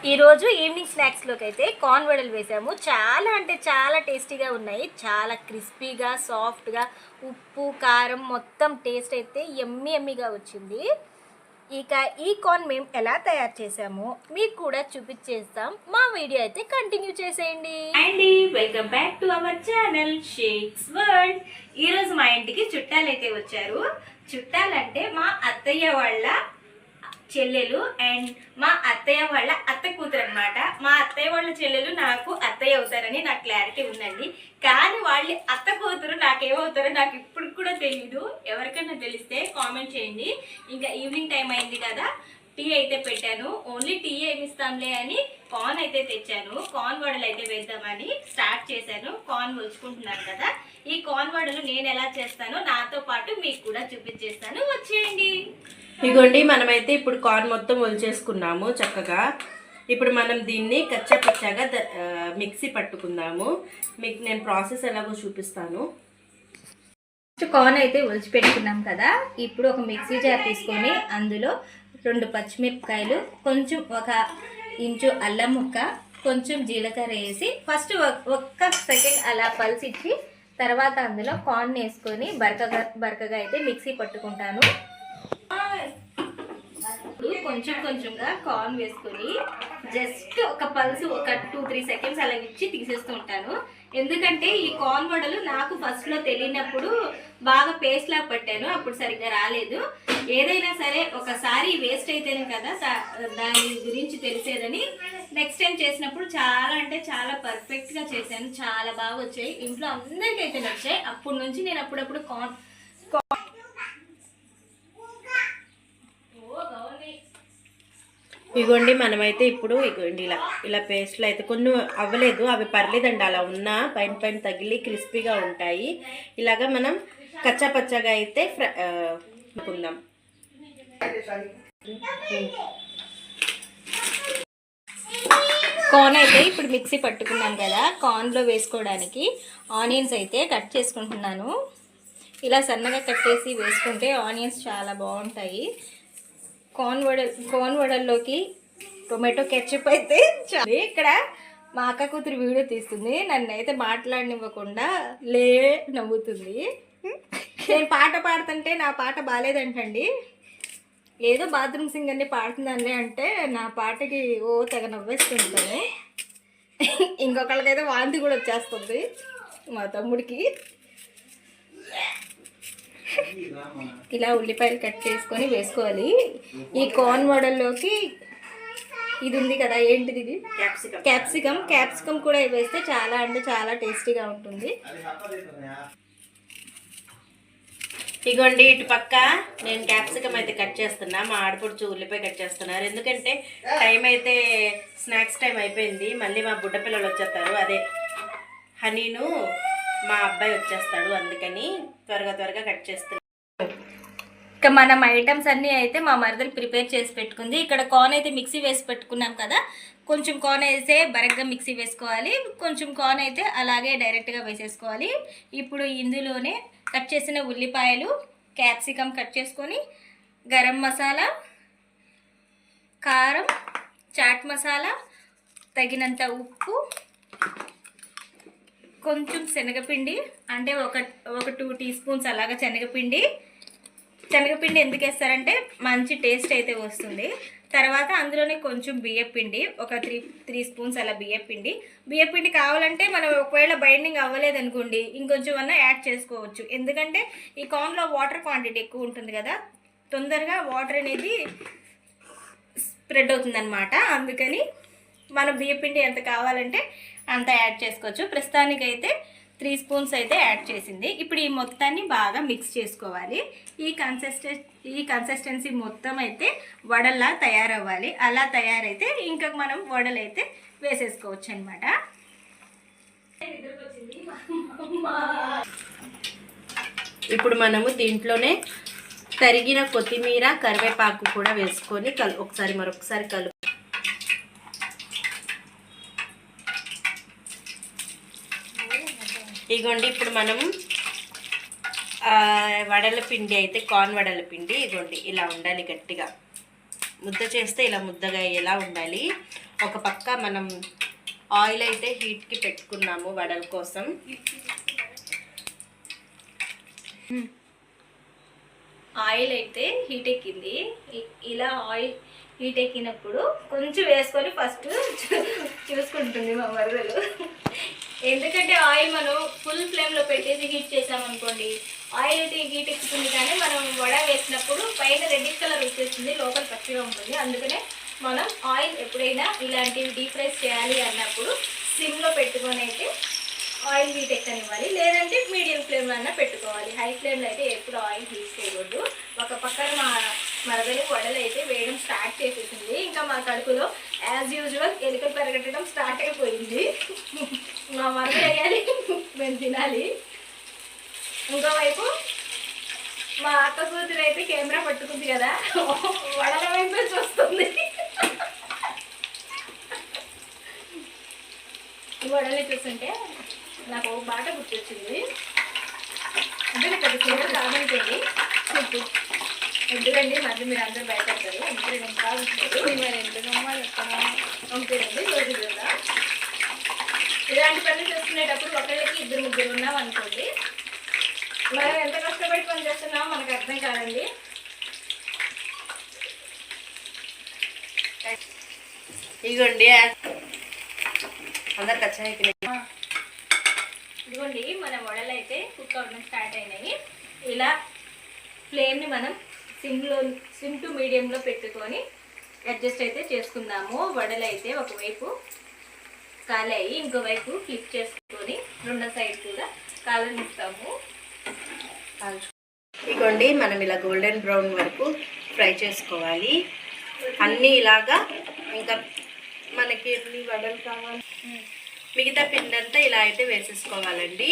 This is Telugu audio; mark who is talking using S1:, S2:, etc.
S1: ఈరోజు ఈవినింగ్ స్నాక్స్లోకి అయితే కార్న్ వడలు వేసాము. చాలా అంటే చాలా టేస్టీగా ఉన్నాయి. చాలా క్రిస్పీగా సాఫ్ట్గా ఉప్పు కారం మొత్తం టేస్ట్ అయితే ఎమ్మి ఎమ్మిగా వచ్చింది. ఇక ఈ కార్న్ మేము ఎలా తయారు చేసామో మీకు కూడా చూపించేస్తాం. మా వీడియో అయితే కంటిన్యూ చేసేయండి.
S2: అండి welcome back to our channel shakes world. ఈరోజు మా ఇంటికి చుట్టాలు అయితే వచ్చారు. చుట్టాలంటే మా అత్తయ్య వాళ్ళ చెల్లెలు అండ్ మా అత్తయ్య వాళ్ళ అత్త కూతురు అనమాట. మా అత్తయ్య వాళ్ళ చెల్లెలు నాకు అత్తయ్య అవుతారని నాకు క్లారిటీ ఉందండి. కానీ వాళ్ళ అత్త కూతురు నాకేమవుతారో నాకు ఇప్పుడు కూడా తెలీదు. ఎవరికైనా తెలిస్తే కామెంట్ చేయండి. ఇంకా ఈవినింగ్ టైం అయింది కదా, టీ అయితే పెట్టాను. ఓన్లీ టీ ఏమిస్తాంలే అని కార్న్ అయితే తెచ్చాను. కార్న్ వడలు అయితే వేద్దామని స్టార్ట్ చేశాను. కార్న్ ఒలుచుకుంటున్నాను కదా, ఈ కార్న్ వడలు నేను ఎలా చేస్తానో నాతో పాటు మీకు కూడా చూపించేస్తాను. వచ్చేయండి.
S3: ఇగోండి, మనమైతే ఇప్పుడు కార్న్ మొత్తం ఒలిచేసుకున్నాము చక్కగా. ఇప్పుడు మనం దీన్ని కచ్చా పచ్చాగా మిక్సీ పట్టుకుందాము. మీకు నేను ప్రాసెస్ ఎలాగో చూపిస్తాను.
S1: కార్న్ అయితే ఒలిచి పెట్టుకున్నాం కదా, ఇప్పుడు ఒక మిక్సీ జార్ తీసుకొని అందులో 2 పచ్చిమిరపకాయలు, కొంచెం 1 ఇంచు అల్లం ముక్క, కొంచెం జీలకర్ర వేసి ఫస్ట్ ఒక్క సెకండ్ అలా పల్సిచ్చి తర్వాత అందులో కార్న్ వేసుకొని బరకగా అయితే మిక్సీ పట్టుకుంటాను. కొంచెం కొంచెంగా కార్న్ వేసుకొని జస్ట్ ఒక పల్స్ ఒక 2-3 సెకండ్స్ అలా ఇచ్చి తీసేస్తూ ఉంటాను. ఎందుకంటే ఈ కార్న్ వడలు నాకు ఫస్ట్లో తెలియనప్పుడు బాగా పేస్ట్ లాగా పట్టాను, అప్పుడు సరిగ్గా రాలేదు. ఏదైనా సరే ఒకసారి వేస్ట్ అయితేనే కదా దాని గురించి తెలిసేదని నెక్స్ట్ టైం చేసినప్పుడు చాలా అంటే చాలా పర్ఫెక్ట్గా చేశాను. చాలా బాగా వచ్చాయి, ఇంట్లో అందరికైతే నచ్చాయి. అప్పటి నుంచి నేను అప్పుడప్పుడు
S3: ఇగోండి, మనమైతే ఇప్పుడు ఇగోండి ఇలా పేస్ట్లు అయితే కొన్ని అవ్వలేదు, అవి పర్లేదండి. అలా ఉన్నా పైన తగిలి క్రిస్పీగా ఉంటాయి. ఇలాగా మనం కచ్చా పచ్చగా అయితే అనుకుందాం.
S1: కార్న్ అయితే ఇప్పుడు మిక్సీ పట్టుకున్నాం కదా, కార్న్లో వేసుకోవడానికి ఆనియన్స్ అయితే కట్ చేసుకుంటున్నాను. ఇలా సన్నగా కట్ చేసి వేసుకుంటే ఆనియన్స్ చాలా బాగుంటాయి. కార్న్ వడల్లోకి టొమాటో కెచప్ అయితే చాలా. ఇక్కడ మా అక్క కూతురు వీడియో తీస్తుంది, నన్ను అయితే మాట్లాడనివ్వకుండా నవ్వుతుంది. నేను పాట పాడుతుంటే నా పాట బాగాలేదంటండి. ఏదో బాత్రూమ్ సింగర్ని పాడుతుందండి అంటే నా పాటకి తెగ నవ్వేస్తుంటాను. ఇంకొకళ్ళకైతే వాంతి కూడా వచ్చేస్తుంది మా తమ్ముడికి. ఇలా ఉల్లిపాయలు కట్ చేసుకొని వేసుకోవాలి. ఈ కార్న్ వడల్లోకి ఇది ఉంది కదా, ఏంటిది ఇది? క్యాప్సికమ్ కూడా వేస్తే చాలా అంటే చాలా టేస్టీగా ఉంటుంది.
S3: ఇగోండి, ఇటు పక్క నేను క్యాప్సికమ్ అయితే కట్ చేస్తున్నా, మా ఆడపడుచు ఉల్లిపాయ కట్ చేస్తున్నారు. ఎందుకంటే టైం అయితే స్నాక్స్ టైం అయిపోయింది. మళ్ళీ మా బుడ్డ పిల్లలు వచ్చేస్తారు, అదే హనీను మా అబ్బాయి వచ్చేస్తాడు. అందుకని త్వరగా కట్ చేస్తున్నాను.
S1: ఇక మనం ఐటమ్స్ అన్నీ అయితే మా మరదలు ప్రిపేర్ చేసి పెట్టుకుంది. ఇక్కడ కార్న్ అయితే మిక్సీ వేసి పెట్టుకున్నాం కదా, కొంచెం కార్న్ అయితే బరగ్గా మిక్సీ వేసుకోవాలి, కొంచెం కార్న్ అయితే అలాగే డైరెక్ట్గా వేసేసుకోవాలి. ఇప్పుడు ఇందులోనే కట్ చేసిన ఉల్లిపాయలు, క్యాప్సికమ్ కట్ చేసుకొని, గరం మసాలా, కారం, చాట్ మసాలా, తగినంత ఉప్పు, కొంచెం శనగపిండి అంటే ఒక 2 టీ స్పూన్స్ అలాగా శనగపిండి ఎందుకు వేస్తారంటే మంచి టేస్ట్ అయితే వస్తుంది. తర్వాత అందులోనే కొంచెం బియ్యపిండి, ఒక 3 స్పూన్స్ అలా బియ్యపిండి కావాలంటే మనం ఒకవేళ బైండింగ్ అవ్వలేదనుకోండి ఇంకొంచెం అన్నా యాడ్ చేసుకోవచ్చు. ఎందుకంటే ఈ కార్న్లో వాటర్ క్వాంటిటీ ఎక్కువ ఉంటుంది కదా, తొందరగా వాటర్ అనేది స్ప్రెడ్ అవుతుందన్నమాట. అందుకని మనం బియ్యపిండి ఎంత కావాలంటే అంత యాడ్ చేసుకోవచ్చు. ప్రస్తుతానికైతే 3 స్పూన్స్ అయితే యాడ్ చేసింది. ఇప్పుడు ఈ మొత్తాన్ని బాగా మిక్స్ చేసుకోవాలి. ఈ కన్సిస్టెన్సీ మొత్తం అయితే వడల్లా తయారవ్వాలి. అలా తయారైతే ఇంకా మనం వడలు అయితే వేసేసుకోవచ్చు అనమాట.
S3: ఇప్పుడు మనము దీంట్లోనే తరిగిన కొత్తిమీర, కరివేపాకు కూడా వేసుకొని మరొకసారి కలుపు. ఇగోండి, ఇప్పుడు మనం వడల పిండి అయితే కార్న్ వడల పిండి ఇగోండి ఇలా ఉండాలి గట్టిగా. ముద్ద చేస్తే ఇలా ముద్దగా ఎలా ఉండాలి. ఒక పక్క మనం ఆయిల్ అయితే హీట్కి పెట్టుకున్నాము వడల కోసం.
S1: ఆయిల్ అయితే హీట్ ఎక్కింది. ఇలా ఆయిల్ హీట్ ఎక్కినప్పుడు కొంచెం వేసుకొని ఫస్ట్ చూసుకుంటుంది మా మరదలు. ఎందుకంటే ఆయిల్ మనం ఫుల్ ఫ్లేమ్లో పెట్టేసి హీట్ చేసామనుకోండి, ఆయిల్ అయితే హీట్ ఎక్కుతుంది, కానీ మనం వడ వేసినప్పుడు పైన రెడ్డిష్ కలర్ వచ్చేస్తుంది, లోపల పచ్చిగా ఉంటుంది. అందుకనే మనం ఆయిల్ ఎప్పుడైనా ఇలాంటివి డీప్ ఫ్రైస్ చేయాలి అన్నప్పుడు సిమ్లో పెట్టుకొని అయితే ఆయిల్ హీట్ ఎక్కనివ్వాలి, లేదంటే మీడియం ఫ్లేమ్లో అన్నా పెట్టుకోవాలి. హై ఫ్లేమ్లో అయితే ఎప్పుడు ఆయిల్ హీట్ చేయకూడదు. ఒక పక్కన మా మరదలు వడలు అయితే వేయడం స్టార్ట్ చేసేసింది. ఇంకా మా కడుపులో యాజ్ యూజువల్ ఎలుకలు పెరగట్టడం స్టార్ట్ అయిపోయింది. మా మరదలు వేయాలి, మేము తినాలి. ఇంకోవైపు మా అక్క కూతురు అయితే కెమెరా పట్టుకుంది కదా, వడల వైపే చూస్తుంది. ఈ వడల్ని చూస్తుంటే నాకు ఒక బాట గుర్తొచ్చింది. అంటే నాకు అది సీరియల్ కాదంటుంది చెప్పు. ఎందుకండి మళ్ళీ మీరు అందరూ భయపడతారు. అందుకే నేను కాదు మరి ఎందుకమ్మా చెప్తాను. అంతేనండి రోజు కదా ఇలాంటి పనులు చేసుకునేటప్పుడు ఒకళ్ళకి ఇద్దరు ముగ్గురు ఉన్నాం అనుకోండి, మనం ఎంత కష్టపడి పని చేస్తున్నామో మనకు అర్థం కాదండి.
S3: ఇదిగోండి అందరు కచ్చా.
S1: ఇదిగోండి మన వడలు అయితే కుక్ అవ్వడం స్టార్ట్ అయినాయి. ఇలా ఫ్లేమ్ని మనం సిమ్ టు మీడియంలో పెట్టుకొని అడ్జస్ట్ అయితే చేసుకుందాము. వడలు అయితే ఒకవైపు కాలాయి, ఇంకోవైపు ఫ్లిప్ చేసుకొని రెండో సైడ్ కూడా కాలనిస్తాము.
S3: ఇదిగోండి మనం ఇలా గోల్డెన్ బ్రౌన్ వరకు ఫ్రై చేసుకోవాలి. అన్నీ ఇలాగా. ఇంకా మనకి ఎన్ని వడలు కావాలి, మిగతా పిండి అంతా ఇలా అయితే వేసేసుకోవాలండి.